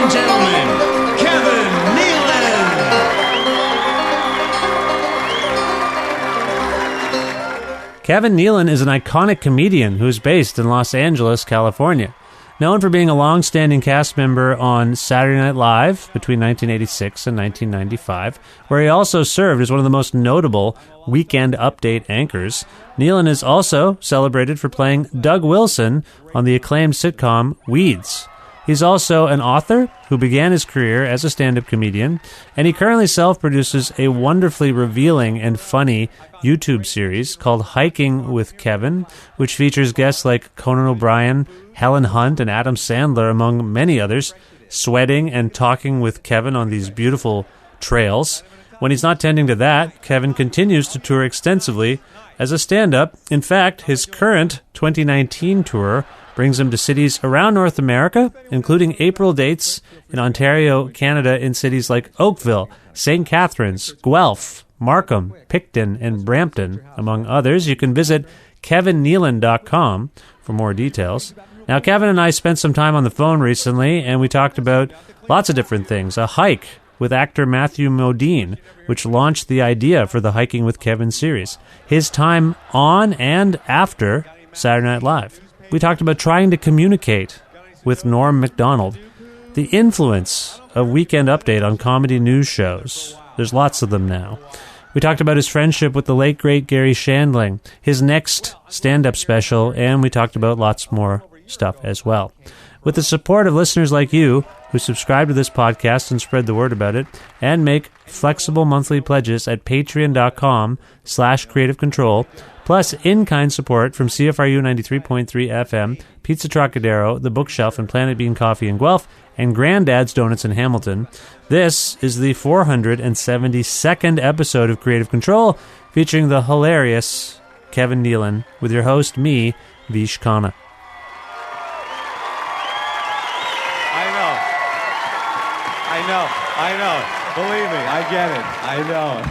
and gentlemen, Kevin Nealon. Kevin Nealon is an iconic comedian who is based in Los Angeles, California. Known for being a long-standing cast member on Saturday Night Live between 1986 and 1995, where he also served as one of the most notable Weekend Update anchors, Nealon is also celebrated for playing Doug Wilson on the acclaimed sitcom Weeds. He's also an author who began his career as a stand-up comedian, and he currently self-produces a wonderfully revealing and funny YouTube series called Hiking with Kevin, which features guests like Conan O'Brien, Helen Hunt, and Adam Sandler, among many others, sweating and talking with Kevin on these beautiful trails. When he's not tending to that, Kevin continues to tour extensively as a stand-up. In fact, his current 2019 tour brings him to cities around North America, including April dates in Ontario, Canada, in cities like Oakville, St. Catharines, Guelph, Markham, Picton, and Brampton, among others. You can visit kevinnealon.com for more details. Now, Kevin and I spent some time on the phone recently, and we talked about lots of different things. A hike with actor Matthew Modine, which launched the idea for the Hiking with Kevin series. His time on and after Saturday Night Live. We talked about trying to communicate with Norm Macdonald. The influence of Weekend Update on comedy news shows. There's lots of them now. We talked about his friendship with the late, great Garry Shandling, his next stand-up special, and we talked about lots more stuff as well. With the support of listeners like you who subscribe to this podcast and spread the word about it, and make flexible monthly pledges at patreon.com/creativecontrol, plus in-kind support from CFRU 93.3 FM, Pizza Trokadero, The Bookshelf, and Planet Bean Coffee in Guelph, and Grandad's Donuts in Hamilton. This is the 472nd episode of Creative Control, featuring the hilarious Kevin Nealon, with your host, me, Vish Khanna. I know. Believe me, I get it. I know.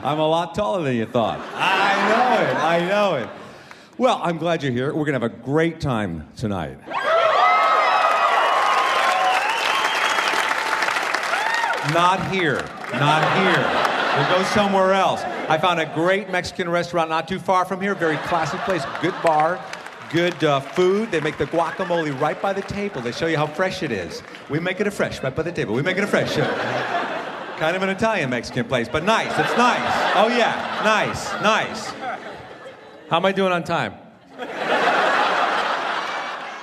I'm a lot taller than you thought. I know it. Well, I'm glad you're here. We're going to have a great time tonight. Not here. We'll go somewhere else. I found a great Mexican restaurant not too far from here. Very classy place. Good bar. Good food. They make the guacamole right by the table. They show you how fresh it is. We make it fresh right by the table. We make it fresh. Kind of an Italian Mexican place, but nice. It's nice. Oh, yeah. Nice. How am I doing on time?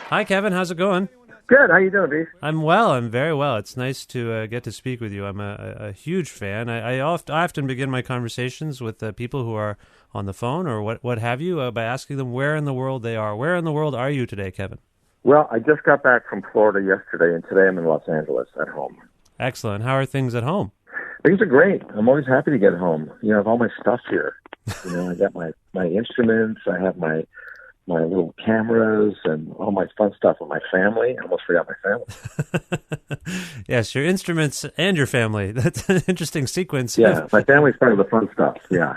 Hi, Kevin. How's it going? Good. How you doing, Dave? I'm well. I'm very well. It's nice to get to speak with you. I'm a huge fan. I often begin my conversations with people who are on the phone or what have you by asking them where in the world they are. Where in the world are you today, Kevin? Well, I just got back from Florida yesterday, and today I'm in Los Angeles at home. Excellent. How are things at home? Things are great. I'm always happy to get home. I have all my stuff here. I got my instruments. I have my little cameras and all my fun stuff with my family. I almost forgot my family. Yes, your instruments and your family. That's an interesting sequence. Yeah, my family's part of the fun stuff, yeah.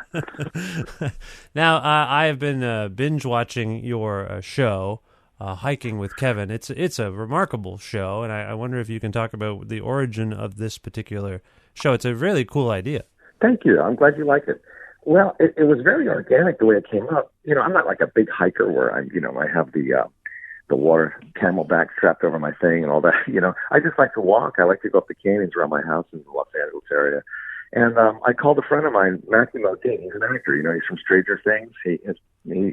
Now, I have been binge-watching your show, Hiking with Kevin. It's a remarkable show, and I wonder if you can talk about the origin of this particular show. It's a really cool idea. Thank you. I'm glad you like it. Well, it was very organic the way it came up. I'm not like a big hiker where I have the water camelback strapped over my thing and all that. I just like to walk. I like to go up the canyons around my house in the Los Angeles area. And I called a friend of mine, Matthew Modine. He's an actor. He's from Stranger Things. He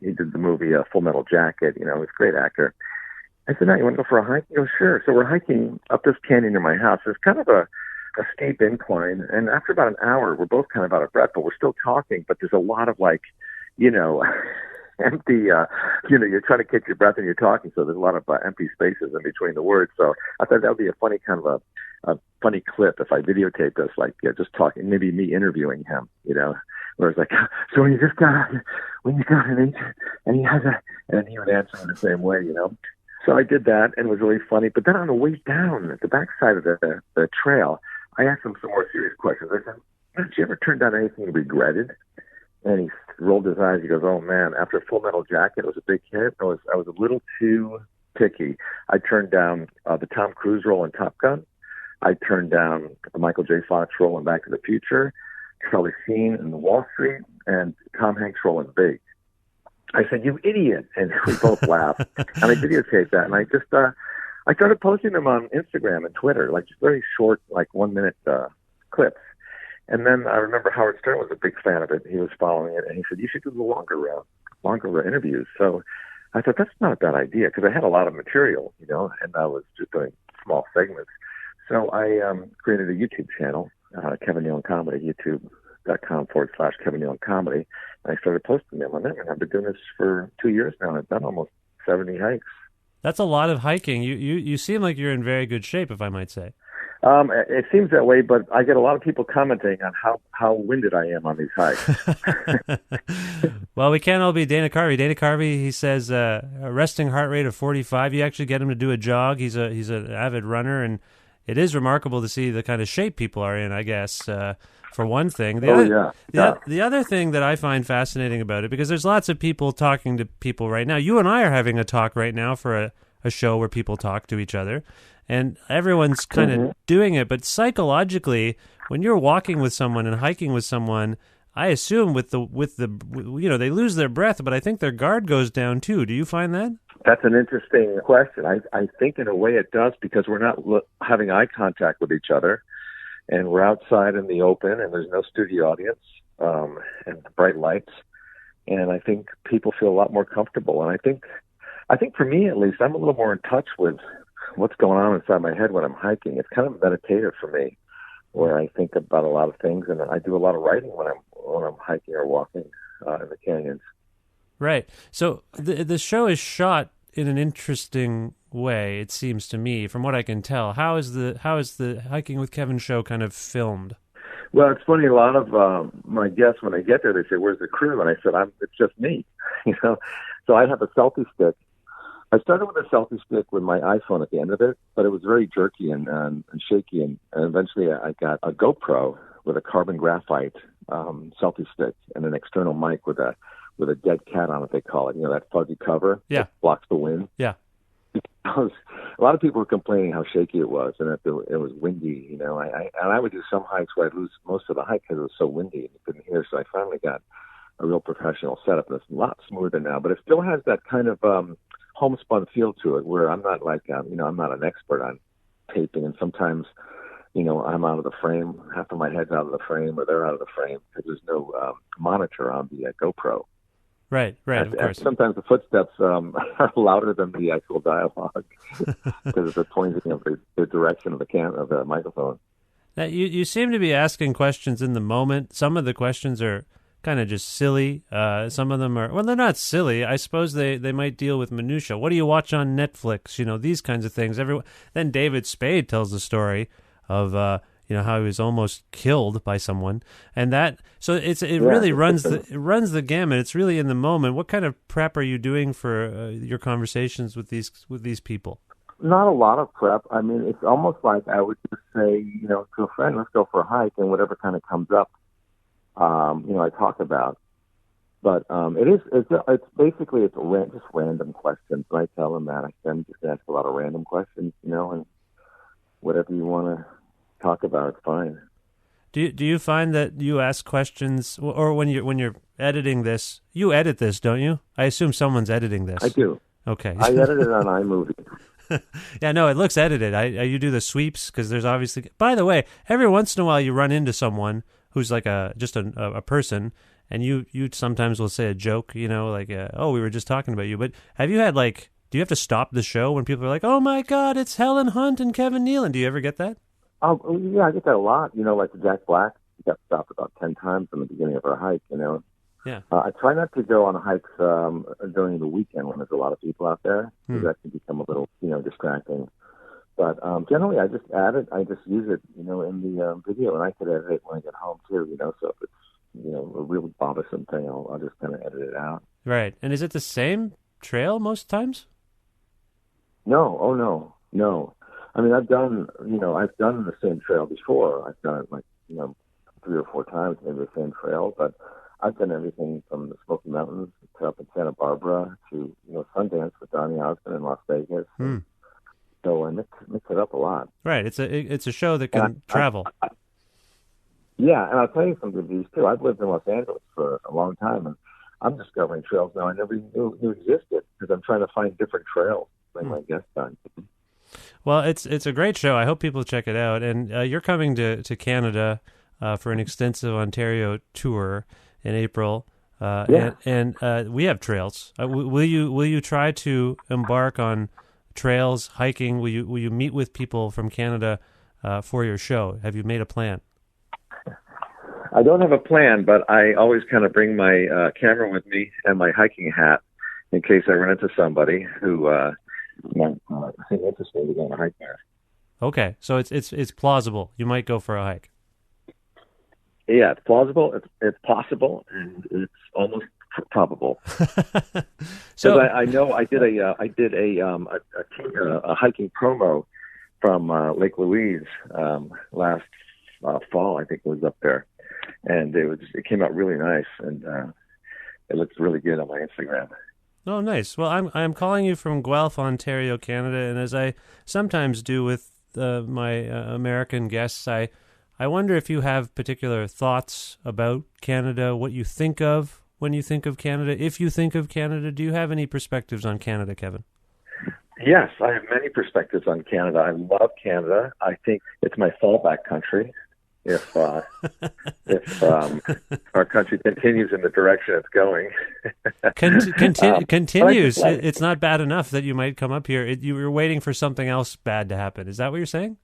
did the movie Full Metal Jacket. He's a great actor. I said, "No, you want to go for a hike?" He goes, "Sure." So we're hiking up this canyon near my house. It's kind of a steep incline, and after about an hour, we're both kind of out of breath, but we're still talking. But there's a lot of empty. You're trying to catch your breath and you're talking, so there's a lot of empty spaces in between the words. So I thought that would be a funny kind of a funny clip if I videotaped us, just talking, maybe me interviewing him. Where it's like, so when you got an agent, and he has and he would answer in the same way, So I did that, and it was really funny. But then on the way down at the backside of the trail, I asked him some more serious questions. I said, "Did you ever turn down anything you regretted?" And he rolled his eyes. He goes, "Oh man, after Full Metal Jacket, it was a big hit. I was a little too picky. I turned down the Tom Cruise role in Top Gun. I turned down the Michael J. Fox role in Back to the Future, Charlie Sheen in The Wall Street, and Tom Hanks role in Big. I said, "You idiot!" And we both laughed. And I videotaped that, and I just I started posting them on Instagram and Twitter, like just very short, like 1 minute clips. And then I remember Howard Stern was a big fan of it. He was following it, and he said, "You should do the longer interviews." So I thought that's not a bad idea because I had a lot of material, and I was just doing small segments. So I created a YouTube channel, Kevin Nealon Comedy, youtube.com/Kevin Nealon Comedy. And I started posting them on there, and I've been doing this for 2 years now. I've done almost 70 hikes. That's a lot of hiking. You seem like you're in very good shape, if I might say. It seems that way, but I get a lot of people commenting on how winded I am on these hikes. Well, we can't all be Dana Carvey. Dana Carvey, he says a resting heart rate of 45. You actually get him to do a jog. He's an avid runner, and it is remarkable to see the kind of shape people are in, I guess, for one thing. The other thing that I find fascinating about it, because there's lots of people talking to people right now. You and I are having a talk right now for a show where people talk to each other. And everyone's kind of doing it, but psychologically, when you're walking with someone and hiking with someone, I assume with the they lose their breath, but I think their guard goes down too. Do you find that? That's an interesting question. I think in a way it does because we're not having eye contact with each other, and we're outside in the open, and there's no studio audience and bright lights, and I think people feel a lot more comfortable. And I think for me at least, I'm a little more in touch with what's going on inside my head when I'm hiking. It's kind of meditative for me, where I think about a lot of things, and I do a lot of writing when I'm hiking or walking in the canyons. Right. So the show is shot in an interesting way, it seems to me, from what I can tell. How is the Hiking with Kevin show kind of filmed? Well, it's funny. A lot of my guests, when they get there, they say, "Where's the crew?" And I said, "It's just me." So I have a selfie stick. I started with a selfie stick with my iPhone at the end of it, but it was very jerky and shaky. And eventually I got a GoPro with a carbon graphite selfie stick and an external mic with a dead cat on it, they call it. That fuzzy cover that blocks the wind. Yeah. A lot of people were complaining how shaky it was and that it was windy. I would do some hikes where I'd lose most of the hike because it was so windy and you couldn't hear. So I finally got a real professional setup. It's a lot smoother now, but it still has that kind of homespun feel to it, where I'm not like, I'm not an expert on taping, and sometimes, I'm out of the frame, half of my head's out of the frame, or they're out of the frame, because there's no monitor on the GoPro. Right, of course. Sometimes the footsteps are louder than the actual dialogue, because of the pointing of the direction of the microphone. Now, you seem to be asking questions in the moment. Some of the questions are kind of just silly. Some of them are, well, they're not silly. I suppose they might deal with minutia. What do you watch on Netflix? These kinds of things. Then David Spade tells the story of how he was almost killed by someone, and it really runs the gamut. It's really in the moment. What kind of prep are you doing for your conversations with these people? Not a lot of prep. I mean, it's almost like I would just say, to a friend, let's go for a hike, and whatever kind of comes up, I talk about. But it's basically just random questions. And I tell them that I'm just ask a lot of random questions, and whatever you want to talk about, it's fine. Do you find that you ask questions, or when you're editing this, you edit this, don't you? I assume someone's editing this. I do. Okay. I edit it on iMovie. Yeah, no, it looks edited. You do the sweeps, because there's obviously. By the way, every once in a while you run into someone who's like just a person, and you sometimes will say a joke, like, "Oh, we were just talking about you." But have you had do you have to stop the show when people are like, "Oh my God, it's Helen Hunt and Kevin Nealon"? Do you ever get that? Oh, yeah, I get that a lot. Like Jack Black, he got stopped about 10 times in the beginning of our hike. Yeah. I try not to go on hikes during the weekend when there's a lot of people out there, because that can become a little, distracting. But generally, I just add it. I just use it, in the video, and I could edit it when I get home too. So if it's, a really bothersome thing, I'll just kind of edit it out. Right. And is it the same trail most times? No. Oh no. I mean, I've done the same trail before. I've done it 3 or 4 times, maybe the same trail, but I've done everything from the Smoky Mountains to up in Santa Barbara to, Sundance with Donny Osmond in Las Vegas, So I mix it up a lot. Right. It's a show that can travel. Yeah, and I'll tell you some of these too. I've lived in Los Angeles for a long time, and I'm discovering trails now I never knew existed because I'm trying to find different trails to bring my guests on. Well, it's a great show. I hope people check it out. And you're coming to Canada for an extensive Ontario tour in April. And we have trails. Will you try to embark on trails, hiking? Will you meet with people from Canada for your show? Have you made a plan? I don't have a plan, but I always kind of bring my camera with me and my hiking hat in case I run into somebody who might think interesting to go on a hike there. Okay, so it's plausible. You might go for a hike. Yeah, it's plausible. It's possible, and it's almost probable. So I know I did a hiking promo from Lake Louise last fall. I think it was up there, and it came out really nice, and it looks really good on my Instagram. Oh, nice. Well, I'm calling you from Guelph, Ontario, Canada, and as I sometimes do with my American guests, I wonder if you have particular thoughts about Canada, what you think of when you think of Canada. If you think of Canada, do you have any perspectives on Canada, Kevin? Yes, I have many perspectives on Canada. I love Canada. I think it's my fallback country. If our country continues in the direction it's going. Continues. It's not bad enough that you might come up here. You were waiting for something else bad to happen. Is that what you're saying?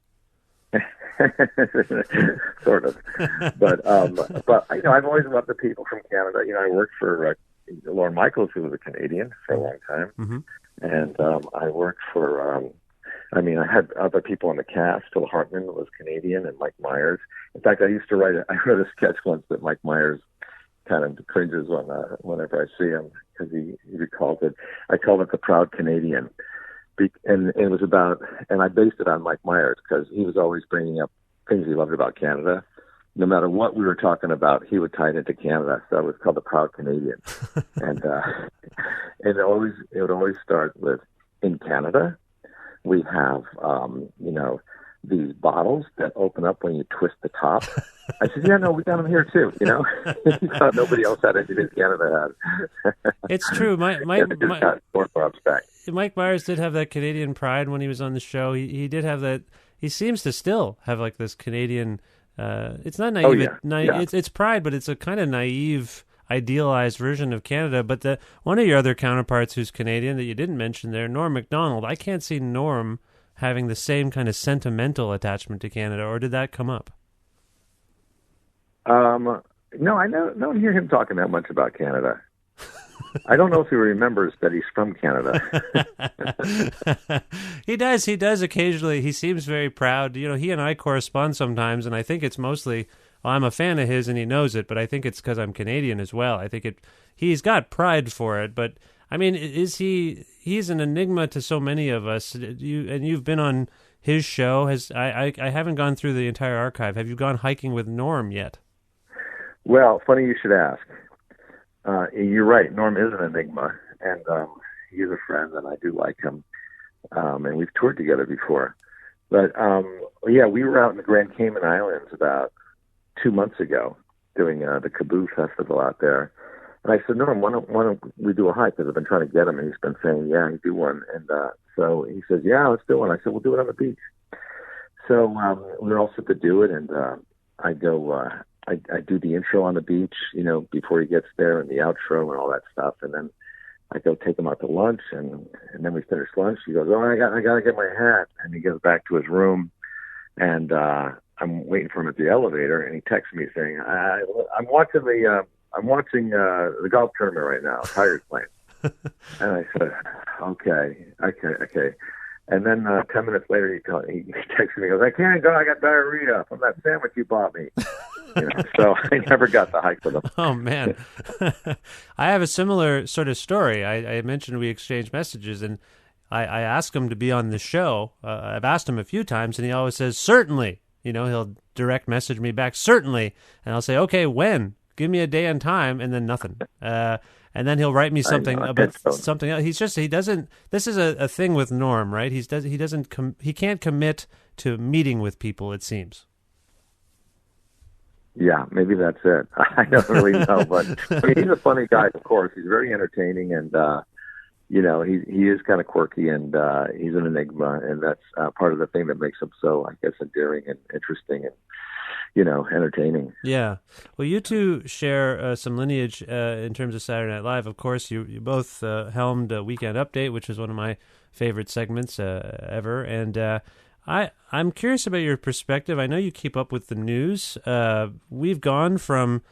Sort of. But I've always loved the people from Canada. I worked for Lorne Michaels, who was a Canadian for a long time. Mm-hmm. And I worked for... I had other people on the cast. Phil Hartman was Canadian, and Mike Myers. In fact, I wrote a sketch once that Mike Myers kind of cringes on whenever I see him because he recalls it. I called it The Proud Canadian, and it was about, and I based it on Mike Myers because he was always bringing up things he loved about Canada. No matter what we were talking about, he would tie it into Canada. So it was called The Proud Canadian, and it would always start with, in Canada, we have, these bottles that open up when you twist the top. I said, yeah, no, we got them here too, He thought nobody else had anything in Canada had. It's true. Mike Myers did have that Canadian pride when he was on the show. He did have that. He seems to still have like this Canadian, it's not naive. It's pride, but it's a kind of naive, idealized version of Canada. But one of your other counterparts who's Canadian that you didn't mention there, Norm Macdonald, I can't see Norm having the same kind of sentimental attachment to Canada, or did that come up? No, I don't hear him talking that much about Canada. I don't know if he remembers that he's from Canada. He does occasionally. He seems very proud. He and I correspond sometimes, and I think it's mostly, I'm a fan of his and he knows it, but I think it's because I'm Canadian as well. I think he's got pride for it, but he's an enigma to so many of us. You've been on his show. I haven't gone through the entire archive. Have you gone hiking with Norm yet? Well, funny you should ask. You're right. Norm is an enigma, and he's a friend, and I do like him. And we've toured together before. But, we were out in the Grand Cayman Islands about 2 months ago doing the Kaboo Festival out there. And I said, Norm, why don't we do a hike? Because I've been trying to get him, and he's been saying, yeah, he'd do one. And so he says, yeah, let's do one. I said, we'll do it on the beach. So we were all set to do it, and I go... I do the intro on the beach, before he gets there, and the outro and all that stuff. And then I go take him out to lunch, and then we finish lunch. He goes, oh, I got to get my hat. And he goes back to his room, and I'm waiting for him at the elevator, and he texts me saying, I'm watching the golf tournament right now. Tigers playing. And I said, okay. And then 10 minutes later, he texts me, he goes, I can't go, I got diarrhea from that sandwich you bought me. So I never got to hike with him. Oh, man. I have a similar sort of story. I mentioned we exchanged messages, and I asked him to be on the show. I've asked him a few times, and he always says, certainly. He'll direct message me back, certainly. And I'll say, okay, when? give me a day and time, and then nothing. And then he'll write me something about something else. He doesn't. This is a thing with Norm, right? He can't commit to meeting with people. It seems. Yeah, maybe that's it. I don't really know, but he's a funny guy. Of course, he's very entertaining, and he is kind of quirky, and he's an enigma, and that's part of the thing that makes him so, I guess, endearing and interesting and entertaining. Yeah. Well, you two share some lineage in terms of Saturday Night Live. Of course, you both helmed Weekend Update, which is one of my favorite segments ever. And I'm curious about your perspective. I know you keep up with the news. We've gone from,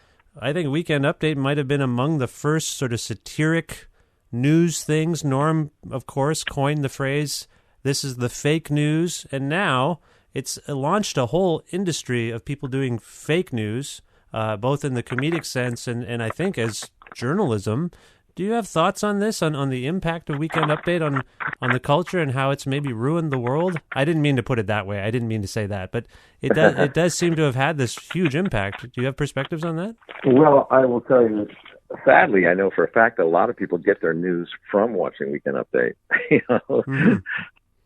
I think Weekend Update might have been among the first sort of satiric news things. Norm, of course, coined the phrase, "This is the fake news." And now it's launched a whole industry of people doing fake news, both in the comedic sense and I think as journalism. Do you have thoughts on this, on the impact of Weekend Update on the culture and how it's maybe ruined the world? I didn't mean to put it that way. I didn't mean to say that. But it does seem to have had this huge impact. Do you have perspectives on that? Well, I will tell you, sadly, I know for a fact that a lot of people get their news from watching Weekend Update. Mm-hmm.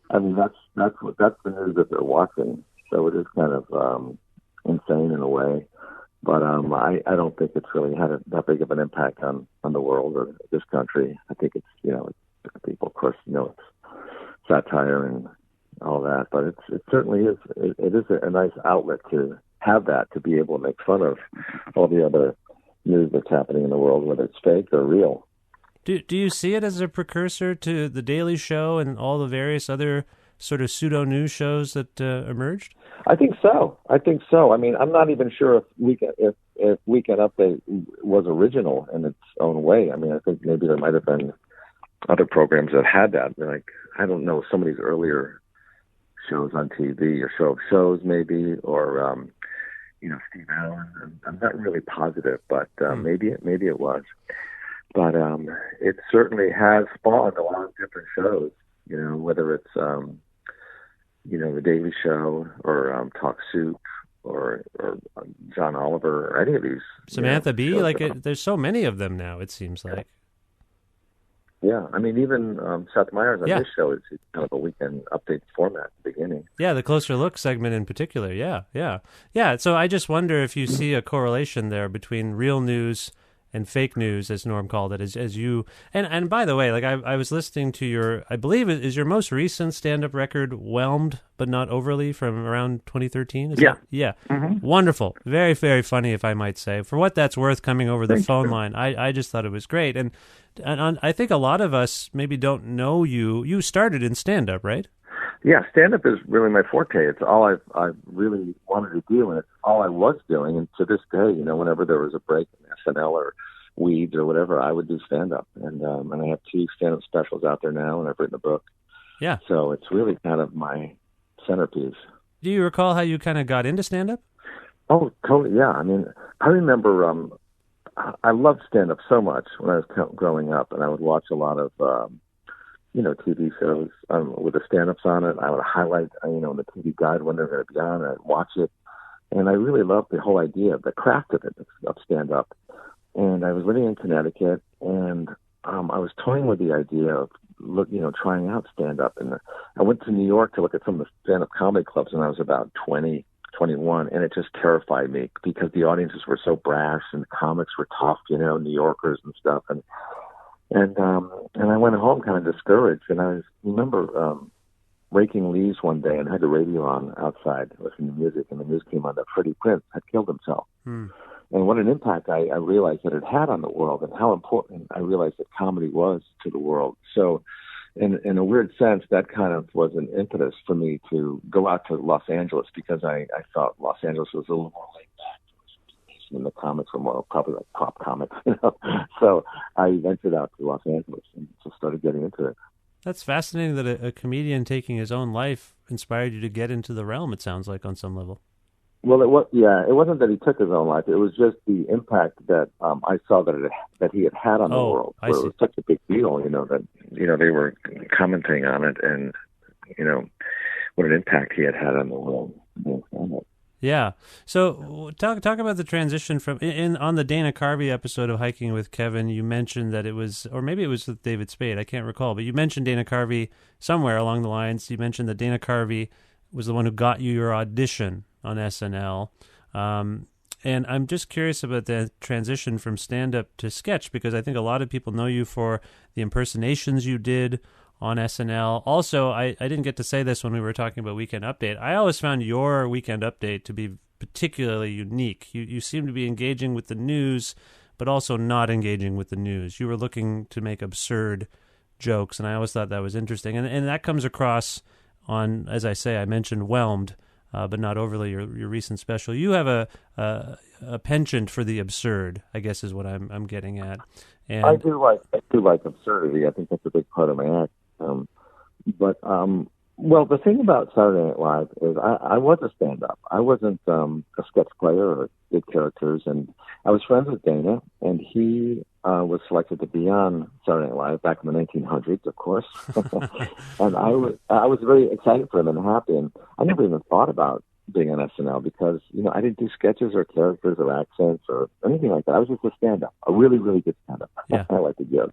I mean, that's the news that they're watching. So it is kind of insane in a way. But I don't think it's really had that big of an impact on the world or this country. I think it's, people, of course, it's satire and all that. But it certainly is. It is a nice outlet to have that, to be able to make fun of all the other news that's happening in the world, whether it's fake or real. Do you see it as a precursor to The Daily Show and all the various other sort of pseudo-news shows that emerged? I think so. I mean, I'm not even sure if Weekend Update was original in its own way. I mean, I think maybe there might have been other programs that had that. Like, I don't know, some of these earlier shows on TV or Show of Shows maybe, or, Steve Allen. I'm not really positive, but maybe it was. But it certainly has spawned a lot of different shows, whether it's, The Daily Show or Talk Soup or John Oliver or any of these. Samantha Bee, there's so many of them now, it seems like. Yeah, I mean, even Seth Meyers on this show is kind of a Weekend Update format at the beginning. Yeah, the Closer Look segment in particular, yeah. So I just wonder if you see a correlation there between real news and fake news, as Norm called it, as you... And by the way, I was listening to your... I believe it is your most recent stand-up record, Whelmed, but not overly, from around 2013? Yeah. Mm-hmm. Wonderful. Very, very funny, if I might say. For what that's worth, coming over the phone line, I just thought it was great. And I think a lot of us maybe don't know you. You started in stand-up, right? Yeah, stand-up is really my forte. It's all I've really wanted to do, and it's all I was doing. And to this day, whenever there was a break in SNL or Weeds or whatever, I would do stand-up. And I have 2 stand-up specials out there now, and I've written a book. Yeah. So it's really kind of my centerpiece. Do you recall how you kind of got into stand-up? Oh, totally, yeah. I mean, I remember I loved stand-up so much when I was growing up, and I would watch a lot of TV shows with the stand-ups on it. I would highlight, the TV guide when they're going to be on, and I'd watch it. And I really loved the whole idea of the craft of it, of stand-up. And I was living in Connecticut, and I was toying with the idea of, trying out stand-up. And I went to New York to look at some of the stand-up comedy clubs when I was about 20, 21, and it just terrified me because the audiences were so brash and the comics were tough, New Yorkers and stuff. And I went home kind of discouraged, and I remember raking leaves one day and had the radio on outside listening to music, and the news came on that Freddie Prinze had killed himself. And what an impact I realized that it had on the world, and how important I realized that comedy was to the world. So in a weird sense, that kind of was an impetus for me to go out to Los Angeles, because I thought Los Angeles was a little more laid back, and the comics were more probably like pop comics, So I ventured out to Los Angeles and just started getting into it. That's fascinating that a comedian taking his own life inspired you to get into the realm, it sounds like, on some level. Well, it wasn't that he took his own life. It was just the impact that I saw that he had had on the world. It was such a big deal, that they were commenting on it, and what an impact he had on the world. Yeah. So talk about the transition from on the Dana Carvey episode of Hiking with Kevin. You mentioned that it was, or maybe it was with David Spade. I can't recall, but you mentioned Dana Carvey somewhere along the lines. You mentioned that Dana Carvey was the one who got you your audition on SNL. And I'm just curious about the transition from stand-up to sketch, because I think a lot of people know you for the impersonations you did on SNL. Also, I didn't get to say this when we were talking about Weekend Update. I always found your Weekend Update to be particularly unique. You seem to be engaging with the news, but also not engaging with the news. You were looking to make absurd jokes, and I always thought that was interesting. And that comes across on, as I say, I mentioned Whelmed, but not overly your recent special. You have a penchant for the absurd, I guess is what I'm getting at. And I do like absurdity. I think that's a big part of my act. Well, the thing about Saturday Night Live is I was a stand-up. I wasn't a sketch player or did characters, and I was friends with Dana, and he was selected to be on Saturday Night Live back in the 1900s, of course. And I was very excited for him and happy, and I never even thought about being on SNL because, I didn't do sketches or characters or accents or anything like that. I was just a stand-up, a really, really good stand-up. Yeah. I like to give.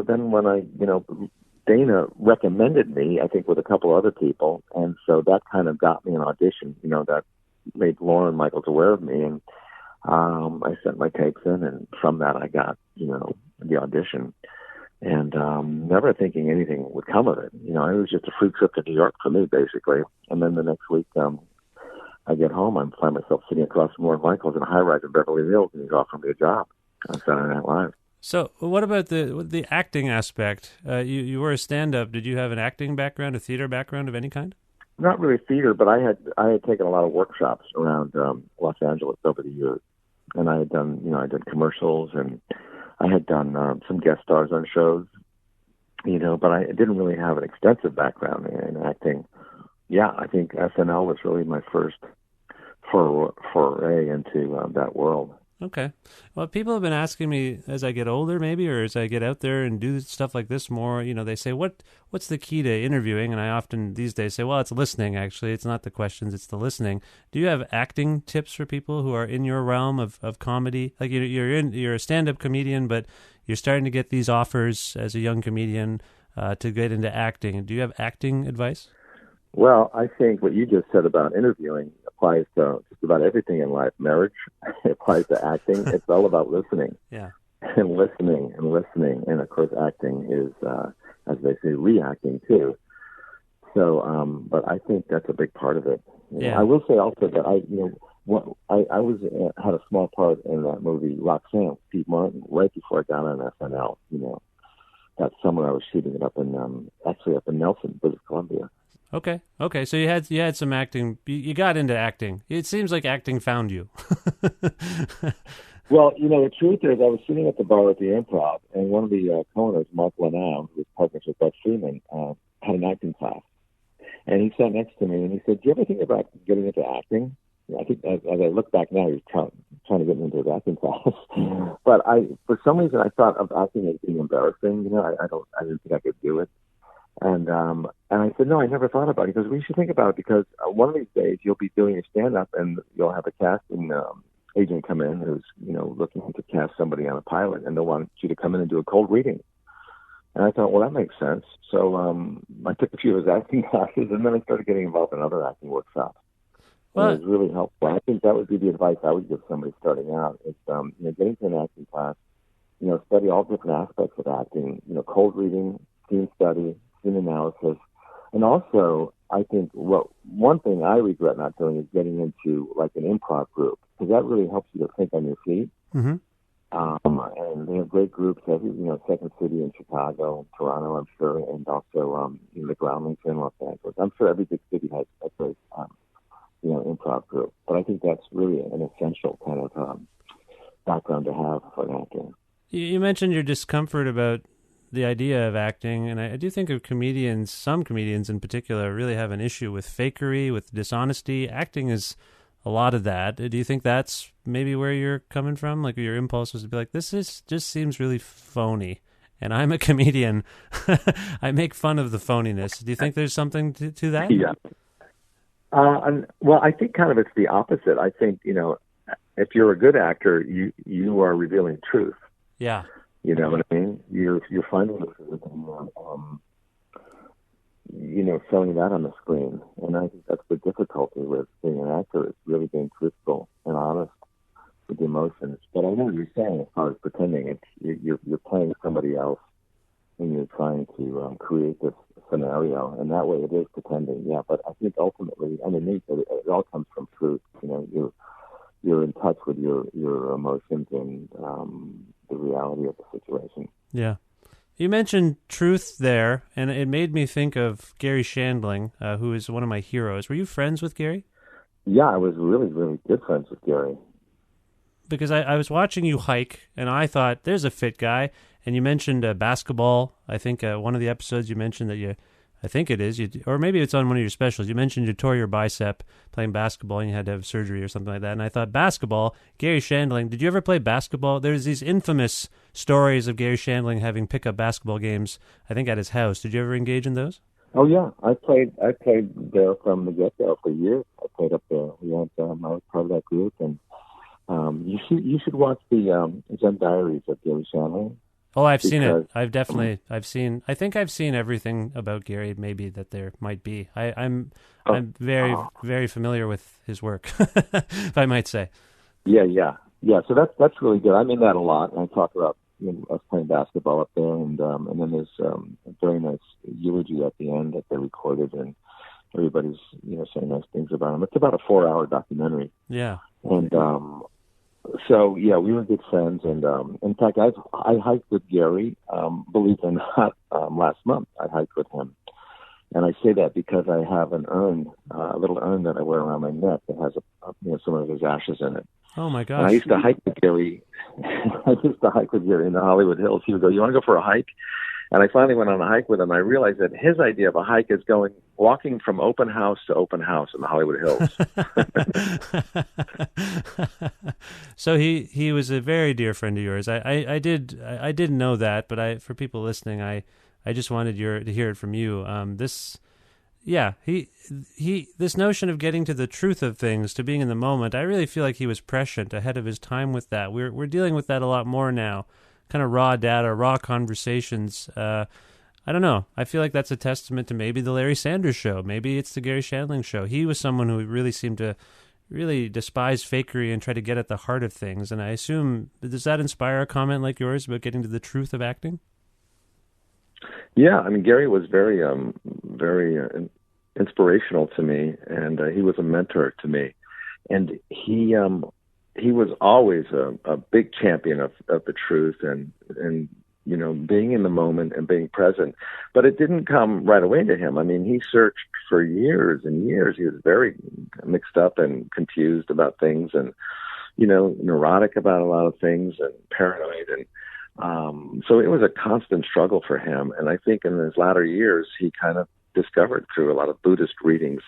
Then when Dana recommended me, I think with a couple other people, and so that kind of got me an audition, that made Lauren Michaels aware of me, and I sent my tapes in, and from that I got, the audition, and never thinking anything would come of it. It was just a free trip to New York for me, basically, and then the next week I get home, I find myself sitting across from Lauren Michaels in a high-rise in Beverly Hills, and he's offering me a job on Saturday Night Live. So what about the acting aspect? You were a stand-up. Did you have an acting background, a theater background of any kind? Not really theater, but I had taken a lot of workshops around Los Angeles over the years, and I had done I did commercials, and I had done some guest stars on shows, but I didn't really have an extensive background in acting. Yeah, I think SNL was really my first foray into that world. Okay. Well, people have been asking me as I get older, maybe, or as I get out there and do stuff like this more, they say, what's the key to interviewing? And I often these days say, well, it's listening, actually. It's not the questions, it's the listening. Do you have acting tips for people who are in your realm of comedy? Like you're a stand-up comedian, but you're starting to get these offers as a young comedian to get into acting. Do you have acting advice? Well, I think what you just said about interviewing applies to just about everything in life. Marriage, it applies to acting. It's all about listening. Yeah. And listening. And, of course, acting is, as they say, reacting, too. So, but I think that's a big part of it. Yeah. I will say also that I had a small part in that movie, Roxanne, Steve Martin, right before I got on SNL. That summer I was shooting it up in Nelson, British Columbia. Okay. So you had some acting. You got into acting. It seems like acting found you. Well, the truth is, I was sitting at the bar at the Improv, and one of the co-owners, Mark Lanau, who was partners with Bud Freeman, had an acting class, and he sat next to me, and he said, "Do you ever think about getting into acting?" I think as I look back now, he's trying to get me into his acting class, but for some reason, I thought of acting as being embarrassing. I didn't think I could do it. And I said, no, I never thought about it. He goes, we should think about it because one of these days you'll be doing your stand-up and you'll have a casting agent come in who's, looking to cast somebody on a pilot, and they'll want you to come in and do a cold reading. And I thought, well, that makes sense. So I took a few of his acting classes, and then I started getting involved in other acting workshops. Well, it was really helpful. I think that would be the advice I would give somebody starting out is, getting to an acting class, study all different aspects of acting, cold reading, scene study, scene analysis. And also, I think one thing I regret not doing is getting into like an improv group, because that really helps you to think on your feet. Mm-hmm. And they have great groups, Second City in Chicago, Toronto, I'm sure, and also the Groundlings in Los Angeles. I'm sure every big city has a great, improv group. But I think that's really an essential kind of background to have for an actor. You mentioned your discomfort about the idea of acting, and I do think of comedians, some comedians in particular, really have an issue with fakery, with dishonesty. Acting is a lot of that. Do you think that's maybe where you're coming from? Like your impulse was to be like, just seems really phony, and I'm a comedian. I make fun of the phoniness. Do you think there's something to that? Yeah. Well, I think kind of it's the opposite. I think, if you're a good actor, you are revealing truth. Yeah. You know what I mean? You're finding the truth and showing that on the screen. And I think that's the difficulty with being an actor, is really being truthful and honest with the emotions. But I know what you're saying as far as pretending. You're playing somebody else, and you're trying to create this scenario, and that way it is pretending. Yeah, but I think ultimately, underneath it all comes from truth. You're in touch with your emotions and the reality of the situation. Yeah. You mentioned truth there, and it made me think of Garry Shandling, who is one of my heroes. Were you friends with Garry? Yeah, I was really, really good friends with Garry. Because I was watching you hike, and I thought, there's a fit guy. And you mentioned basketball. I think one of the episodes you mentioned that I think it is, or maybe it's on one of your specials. You mentioned you tore your bicep playing basketball and you had to have surgery or something like that. And I thought, basketball, Garry Shandling, did you ever play basketball? There's these infamous stories of Garry Shandling having pickup basketball games, I think, at his house. Did you ever engage in those? Oh, yeah. I played there from the get-go for years. I played up there. I was part of that group. And you should watch the Zen Diaries of Garry Shandling. Oh, I've seen it. I think I've seen everything about Garry, maybe, that there might be. I'm very, very familiar with his work, if I might say. Yeah. So that's really good. I'm in that a lot, and I talk about us playing basketball up there, and then there's a very nice eulogy at the end that they recorded, and everybody's saying nice things about him. It's about a 4-hour documentary. Yeah. And so, yeah, we were good friends. And in fact, I hiked with Garry, believe it or not, last month. I hiked with him. And I say that because I have an urn, a little urn that I wear around my neck that has some of his ashes in it. Oh, my gosh. And I used to hike with Garry. In the Hollywood Hills. He would go, "You want to go for a hike?" And I finally went on a hike with him. I realized that his idea of a hike is walking from open house to open house in the Hollywood Hills. So he was a very dear friend of yours. I didn't know that, but for people listening, I just wanted to hear it from you. This notion of getting to the truth of things, to being in the moment, I really feel like he was prescient, ahead of his time with that. We're dealing with that a lot more now. Kind of raw data, raw conversations. I don't know. I feel like that's a testament to maybe the Larry Sanders Show. Maybe it's the Garry Shandling Show. He was someone who really seemed to really despise fakery and try to get at the heart of things. And I assume, does that inspire a comment like yours about getting to the truth of acting? Yeah, Garry was very, very inspirational to me, and he was a mentor to me. And he was always a big champion of the truth and being in the moment and being present. But it didn't come right away to him. He searched for years and years. He was very mixed up and confused about things, and neurotic about a lot of things, and paranoid. And so it was a constant struggle for him. And I think in his latter years, he kind of discovered through a lot of Buddhist readings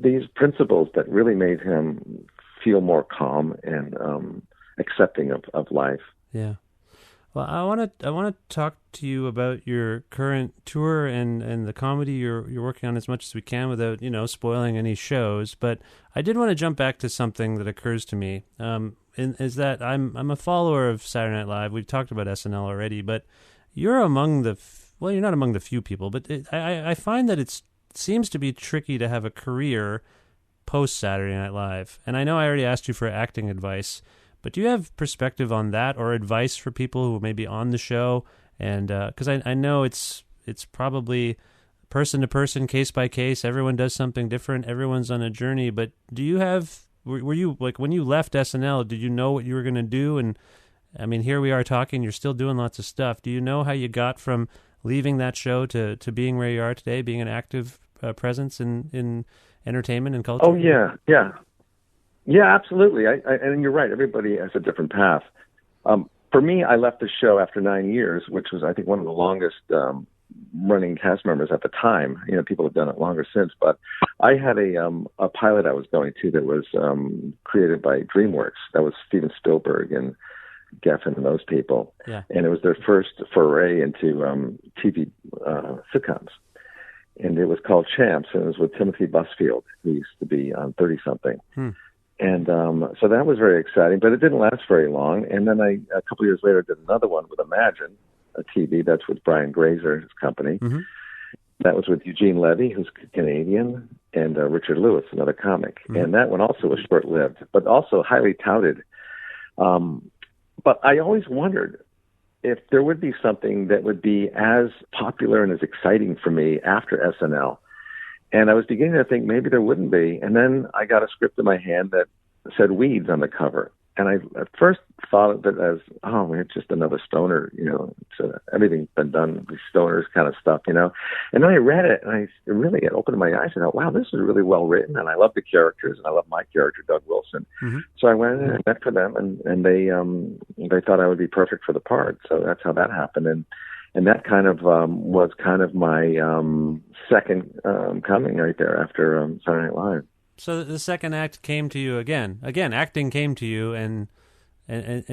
these principles that really made him feel more calm and accepting of life. Yeah. Well, I want to talk to you about your current tour and the comedy you're working on as much as we can without spoiling any shows. But I did want to jump back to something that occurs to me. Is that I'm a follower of Saturday Night Live. We've talked about SNL already, but you're among you're not among the few people, but I find that it seems to be tricky to have a career post Saturday Night Live. And I know I already asked you for acting advice, but do you have perspective on that, or advice for people who may be on the show? And because I know it's probably person to person, case by case. Everyone does something different. Everyone's on a journey. But were you, like, when you left SNL, did you know what you were going to do? And here we are talking. You're still doing lots of stuff. Do you know how you got from leaving that show to being where you are today, being an active presence in entertainment and culture? Oh, yeah, absolutely. And you're right. Everybody has a different path. For me, I left the show after 9 years, which was, I think, one of the longest running cast members at the time. People have done it longer since, but I had a pilot I was going to that was created by DreamWorks. That was Steven Spielberg and Geffen and those people. Yeah. And it was their first foray into TV sitcoms. and it was called Champs, and it was with Timothy Busfield, who used to be on 30 something. And so that was very exciting, but it didn't last very long. And then a couple of years later, did another one with Imagine, a TV. That's with Brian Grazer, his company. That was with Eugene Levy, who's Canadian, and Richard Lewis, another comic. And that one also was short-lived, but also highly touted. But I always wondered if there would be something that would be as popular and as exciting for me after SNL. And I was beginning to think maybe there wouldn't be. And then I got a script in my hand that said Weeds on the cover. And I at first thought of it as, oh, man, it's just another stoner, everything's been done, these stoners kind of stuff, And then I read it, and it opened my eyes, and I thought, wow, this is really well written, and I love the characters, and I love my character, Doug Wilson. So I went in and met for them, and they thought I would be perfect for the part. So that's how that happened. And that kind of was kind of my second coming right there after Saturday Night Live. So the second act came to you again. Again, acting came to you and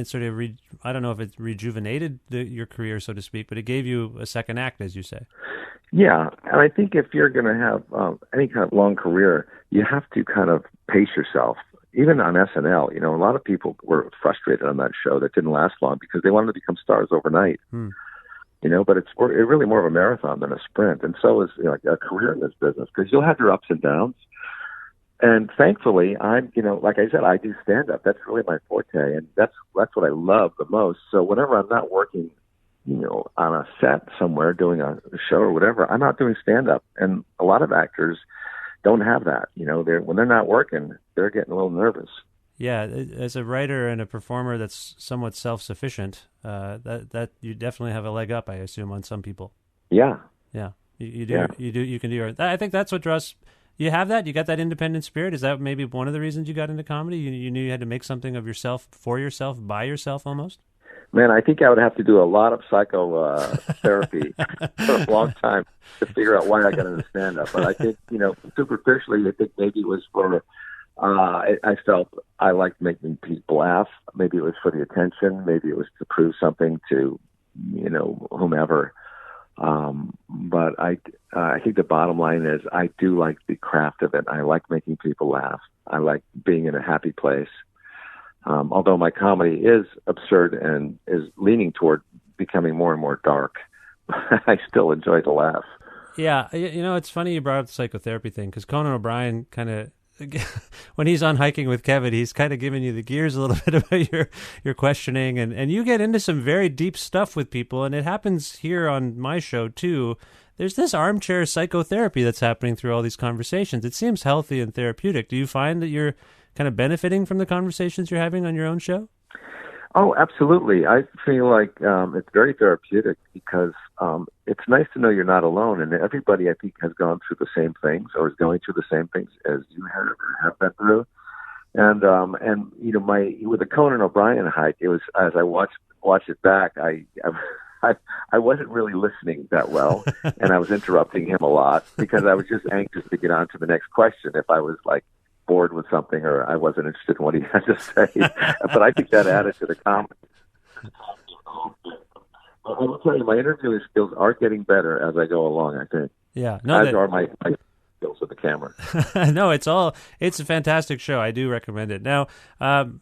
sort of, I don't know if it rejuvenated your career, so to speak, but it gave you a second act, as you say. Yeah, and I think if you're going to have any kind of long career, you have to kind of pace yourself. Even on SNL, a lot of people were frustrated on that show that didn't last long because they wanted to become stars overnight. But it's really more of a marathon than a sprint. And so is a career in this business, because you'll have your ups and downs. And thankfully, like I said, I do stand-up. That's really my forte, and that's what I love the most. So whenever I'm not working, on a set somewhere doing a show or whatever, I'm out doing stand-up. And a lot of actors don't have that. When they're not working, they're getting a little nervous. Yeah, as a writer and a performer that's somewhat self-sufficient, that you definitely have a leg up, I assume, on some people. Yeah. Yeah, you do. Yeah. You can do. I think that's what draws. You have that. You got that independent spirit. Is that maybe one of the reasons you got into comedy? You knew you had to make something of yourself, for yourself, by yourself, almost. Man, I think I would have to do a lot of psychotherapy for a long time to figure out why I got into stand-up. But I think, superficially, I think maybe it was for. I felt I liked making people laugh. Maybe it was for the attention. Maybe it was to prove something to, whomever. But I think the bottom line is I do like the craft of it. I like making people laugh. I like being in a happy place. Although my comedy is absurd and is leaning toward becoming more and more dark, I still enjoy to laugh. Yeah, it's funny you brought up the psychotherapy thing, because Conan O'Brien kind of, when he's on Hiking with Kevin, he's kind of giving you the gears a little bit about your questioning, and you get into some very deep stuff with people, and it happens here on my show too. There's this armchair psychotherapy that's happening through all these conversations. It seems healthy and therapeutic. Do you find that you're kind of benefiting from the conversations you're having on your own show? Oh, absolutely. I feel like it's very therapeutic because it's nice to know you're not alone, and everybody, I think, has gone through the same things or is going through the same things as you have been through. And with the Conan O'Brien hike, it was, as I watched it back, I wasn't really listening that well, and I was interrupting him a lot because I was just anxious to get on to the next question if I was bored with something or I wasn't interested in what he had to say. But I think that added to the comedy. I will tell you, my interviewing skills are getting better as I go along, I think. Yeah. As are my skills with the camera. No, it's a fantastic show. I do recommend it. Now,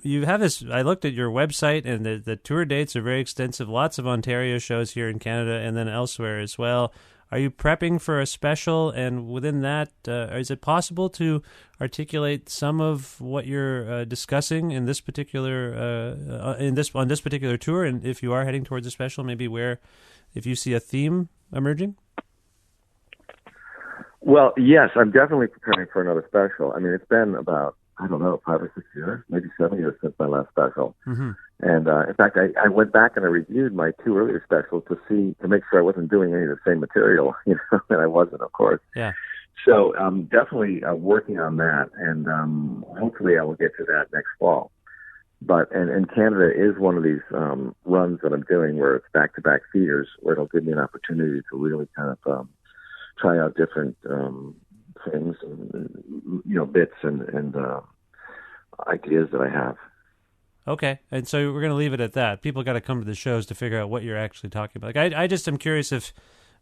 you have this, I looked at your website, and the tour dates are very extensive. Lots of Ontario shows here in Canada and then elsewhere as well. Are you prepping for a special? And within that, is it possible to articulate some of what you're discussing in this particular on this particular tour? And if you are heading towards a special, maybe if you see a theme emerging? Well, yes, I'm definitely preparing for another special. I mean, it's been about, 5 or 6 years, maybe 7 years since my last special. Mm-hmm. And in fact, I went back and I reviewed my 2 earlier specials to make sure I wasn't doing any of the same material, and I wasn't, of course. Yeah. So I'm definitely working on that, and hopefully I will get to that next fall. But and Canada is one of these runs that I'm doing where it's back-to-back theaters, where it'll give me an opportunity to really kind of try out different things, and, bits and ideas that I have. Okay, and so we're going to leave it at that. People got to come to the shows to figure out what you're actually talking about. I just am curious if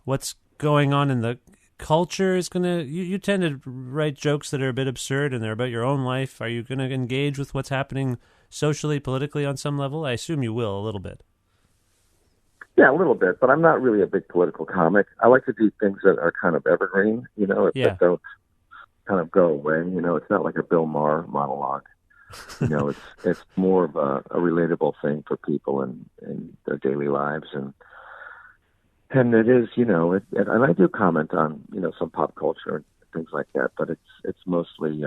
what's going on in the culture is going to... You tend to write jokes that are a bit absurd and they're about your own life. Are you going to engage with what's happening socially, politically on some level? I assume you will, a little bit. Yeah, a little bit, but I'm not really a big political comic. I like to do things that are kind of evergreen, that don't kind of go away. It's not like a Bill Maher monologue. It's more of a relatable thing for people in their daily lives, and it is, and I do comment on, some pop culture and things like that, but it's mostly,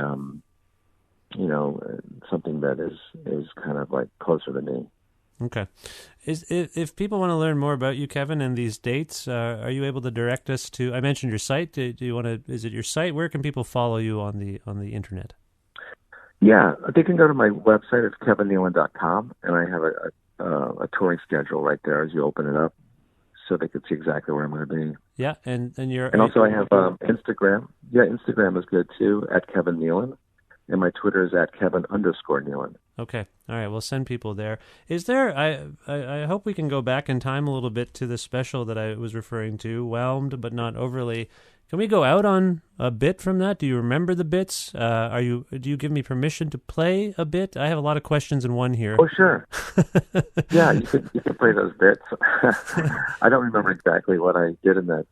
something that is kind of like closer to me. Okay. If people want to learn more about you, Kevin, and these dates, are you able to direct us to? I mentioned your site. Do you want to? Is it your site? Where can people follow you on the internet? Yeah, they can go to my website. It's kevinnealon.com, and I have a touring schedule right there as you open it up, so they can see exactly where I'm going to be. Yeah, and also I have Instagram. Yeah, Instagram is good too, at Kevin Nealon. And my Twitter is at Kevin_Nealon. Okay. All right. We'll send people there. Is there, I hope we can go back in time a little bit to the special that I was referring to, Whelmed, but not overly. Can we go out on a bit from that? Do you remember the bits? Do you give me permission to play a bit? I have a lot of questions in one here. Oh, sure. Yeah, you can play those bits. I don't remember exactly what I did in that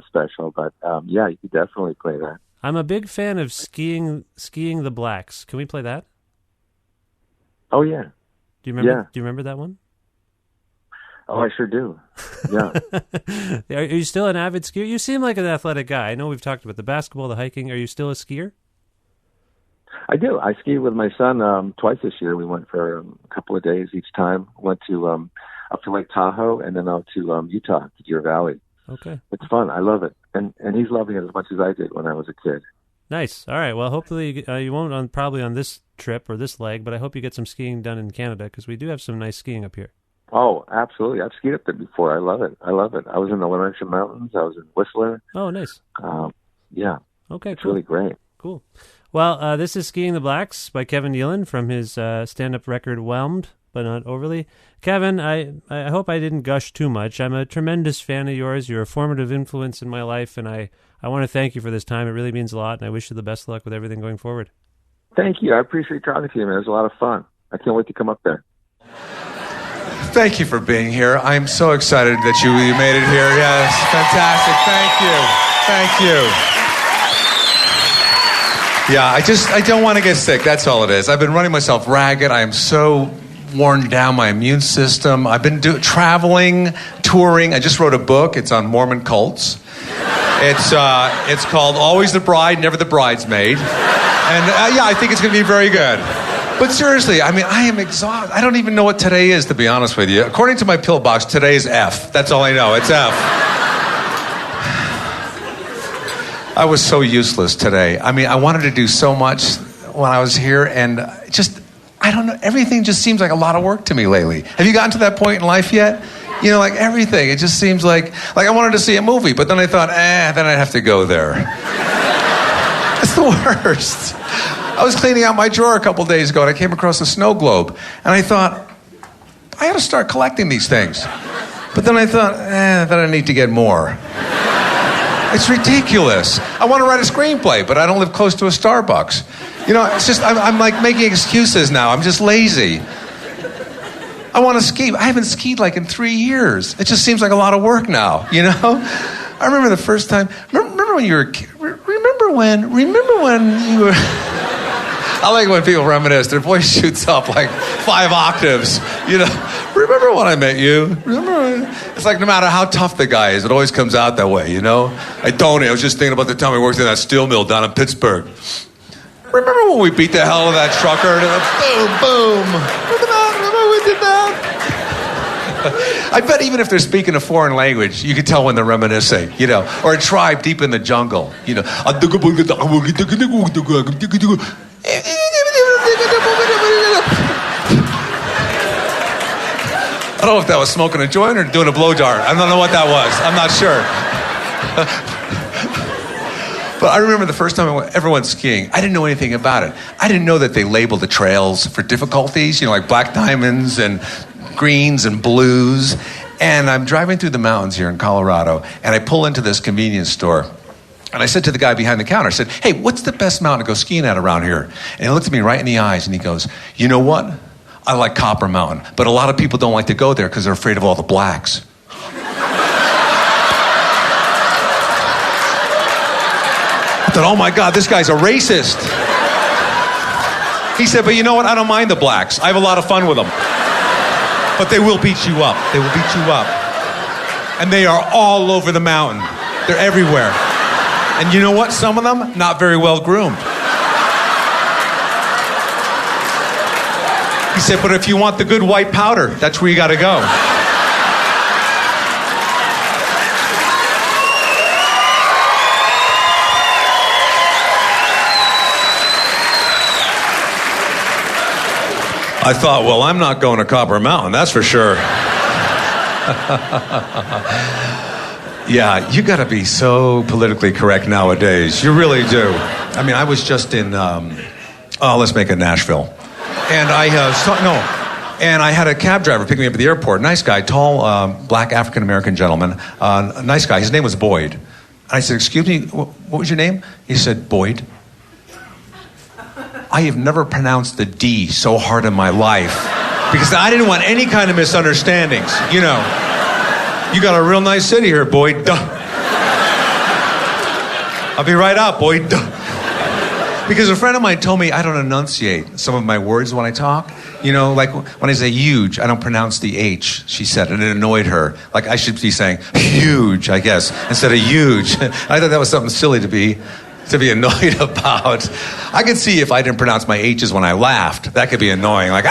special, but yeah, you could definitely play that. I'm a big fan of skiing the Blacks. Can we play that? Oh yeah. Do you remember? Yeah. Do you remember that one? Oh, I sure do. Yeah. Are you still an avid skier? You seem like an athletic guy. I know we've talked about the basketball, the hiking. Are you still a skier? I do. I skied with my son twice this year. We went for a couple of days each time. Went to up to Lake Tahoe and then out to Utah, to Deer Valley. Okay. It's fun. I love it. And he's loving it as much as I did when I was a kid. Nice. All right. Well, hopefully you won't probably on this trip or this leg, but I hope you get some skiing done in Canada because we do have some nice skiing up here. Oh, absolutely. I've skied up there before. I love it. I was in the Laurentian Mountains. I was in Whistler. Oh, nice. Yeah. Okay, it's cool. Really great. Cool. Well, this is Skiing the Blacks by Kevin Nealon from his stand-up record, Whelmed, but not overly. Kevin, I hope I didn't gush too much. I'm a tremendous fan of yours. You're a formative influence in my life, and I want to thank you for this time. It really means a lot, and I wish you the best of luck with everything going forward. Thank you. I appreciate talking to you, man. It was a lot of fun. I can't wait to come up there. Thank you for being here. I'm so excited that you made it here. Yes, fantastic. Thank you. Yeah, I don't want to get sick. That's all it is. I've been running myself ragged. I am so worn down, my immune system. I've been traveling, touring. I just wrote a book. It's on Mormon cults. It's called Always the Bride, Never the Bridesmaid. And yeah, I think it's going to be very good. But seriously, I mean, I am exhausted. I don't even know what today is, to be honest with you. According to my pill box, today is F. That's all I know. It's F. I was so useless today. I mean, I wanted to do so much when I was here, and I don't know, everything just seems like a lot of work to me lately. Have you gotten to that point in life yet? You know, like everything, it just seems like I wanted to see a movie, but then I thought, then I'd have to go there. It's the worst. I was cleaning out my drawer a couple days ago, and I came across a snow globe, and I thought, I ought to start collecting these things. But then I thought, then I need to get more. It's ridiculous. I want to write a screenplay, but I don't live close to a Starbucks. You know, it's just, I'm like making excuses now. I'm just lazy. I want to ski. I haven't skied like in 3 years. It just seems like a lot of work now, you know? I remember the first time, remember when you were a kid? Remember when you were... I like when people reminisce. Their voice shoots up like 5 octaves. You know, remember when I met you? Remember? It's like no matter how tough the guy is, it always comes out that way, you know? I was just thinking about the time I worked in that steel mill down in Pittsburgh. Remember when we beat the hell out of that trucker? Boom, boom. Remember when we did that? I bet even if they're speaking a foreign language, you can tell when they're reminiscing, you know? Or a tribe deep in the jungle, you know? I don't know if that was smoking a joint or doing a blow dart. I don't know what that was. I'm not sure. But I remember the first time I ever went skiing, I didn't know anything about it. I didn't know that they labeled the trails for difficulties, you know, like black diamonds and greens and blues. And I'm driving through the mountains here in Colorado, and I pull into this convenience store. And I said to the guy behind the counter, I said, hey, what's the best mountain to go skiing at around here? And he looked at me right in the eyes, and he goes, you know what? I like Copper Mountain, but a lot of people don't like to go there because they're afraid of all the blacks. I thought, oh my God, this guy's a racist. He said, but you know what? I don't mind the blacks. I have a lot of fun with them. But they will beat you up. They will beat you up. And they are all over the mountain. They're everywhere. And you know what? Some of them, not very well groomed. He said, but if you want the good white powder, that's where you got to go. I thought, well, I'm not going to Copper Mountain, that's for sure. Yeah, you got to be so politically correct nowadays. You really do. I mean, I was just in, let's make it Nashville. And and I had a cab driver pick me up at the airport. Nice guy, tall, black African-American gentleman. Nice guy. His name was Boyd. And I said, excuse me, what was your name? He said, Boyd. I have never pronounced the D so hard in my life because I didn't want any kind of misunderstandings. You know, you got a real nice city here, Boyd. Duh. I'll be right out, Boyd. Duh. Because a friend of mine told me I don't enunciate some of my words when I talk. You know, like when I say huge, I don't pronounce the H, she said, and it annoyed her. Like I should be saying huge, I guess, instead of huge. I thought that was something silly to be annoyed about. I could see if I didn't pronounce my H's when I laughed. That could be annoying. Like,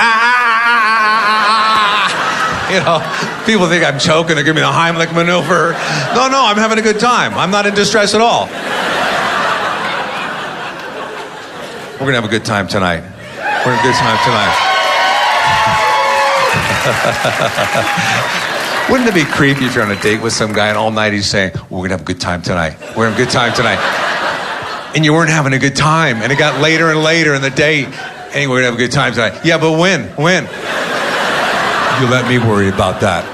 you know, people think I'm choking. They're giving me the Heimlich maneuver. No, I'm having a good time. I'm not in distress at all. We're going to have a good time tonight. We're going to have a good time tonight. Wouldn't it be creepy if you're on a date with some guy and all night he's saying, we're going to have a good time tonight. We're going to have a good time tonight. And you weren't having a good time, and it got later and later in the date. Anyway, we're gonna have a good time tonight. Yeah, but when? You let me worry about that.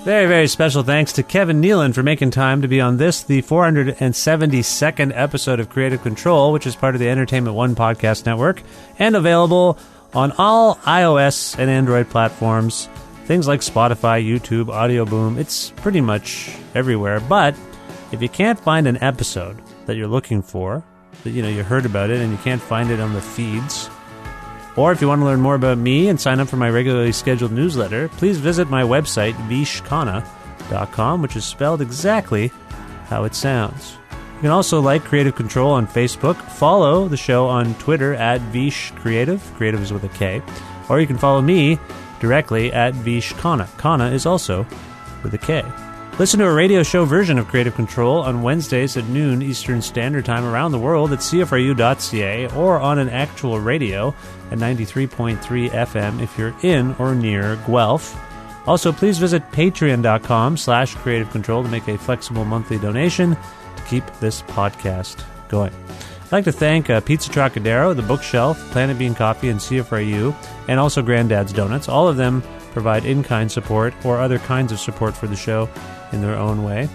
Very, very special thanks to Kevin Nealon for making time to be on this, the 472nd episode of Creative Control, which is part of the Entertainment One podcast network, and available on all iOS and Android platforms, things like Spotify, YouTube, Audio Boom. It's pretty much everywhere. But if you can't find an episode that you're looking for, that you heard about it and you can't find it on the feeds, or if you want to learn more about me and sign up for my regularly scheduled newsletter, please visit my website, vishkhanna.com, which is spelled exactly how it sounds. You can also like Creative Control on Facebook, follow the show on Twitter at Vish Creative, creative is with a K, or you can follow me directly at Vish Khanna. Khanna is also with a K. Listen to a radio show version of Creative Control on Wednesdays at noon Eastern Standard Time around the world at CFRU.ca or on an actual radio at 93.3 FM if you're in or near Guelph. Also, please visit patreon.com/Creative Control to make a flexible monthly donation to keep this podcast going. I'd like to thank Pizza Trokadero, The Bookshelf, Planet Bean Coffee, and CFRU, and also Grandad's Donuts. All of them provide in-kind support or other kinds of support for the show in their own way.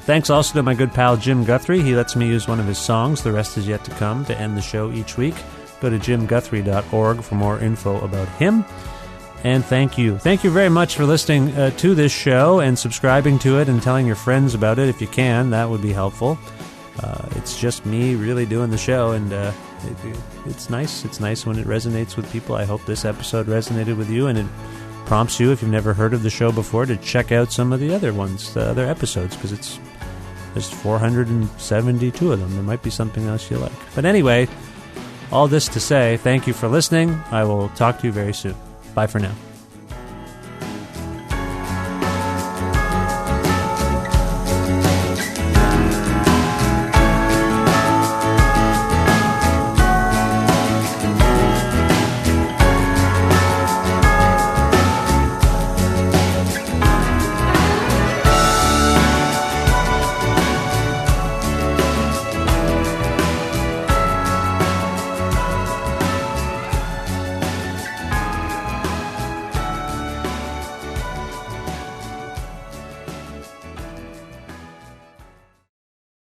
Thanks also to my good pal Jim Guthrie. He lets me use one of his songs, The Rest Is Yet to Come, to end the show each week. Go to jimguthrie.org for more info about him. And thank you. Thank you very much for listening to this show and subscribing to it and telling your friends about it if you can. That would be helpful. It's just me really doing the show, and it's nice. It's nice when it resonates with people. I hope this episode resonated with you, and it prompts you, if you've never heard of the show before, to check out some of the other ones, the other episodes, because there's 472 of them. There might be something else you like. But anyway, all this to say, thank you for listening. I will talk to you very soon. Bye for now.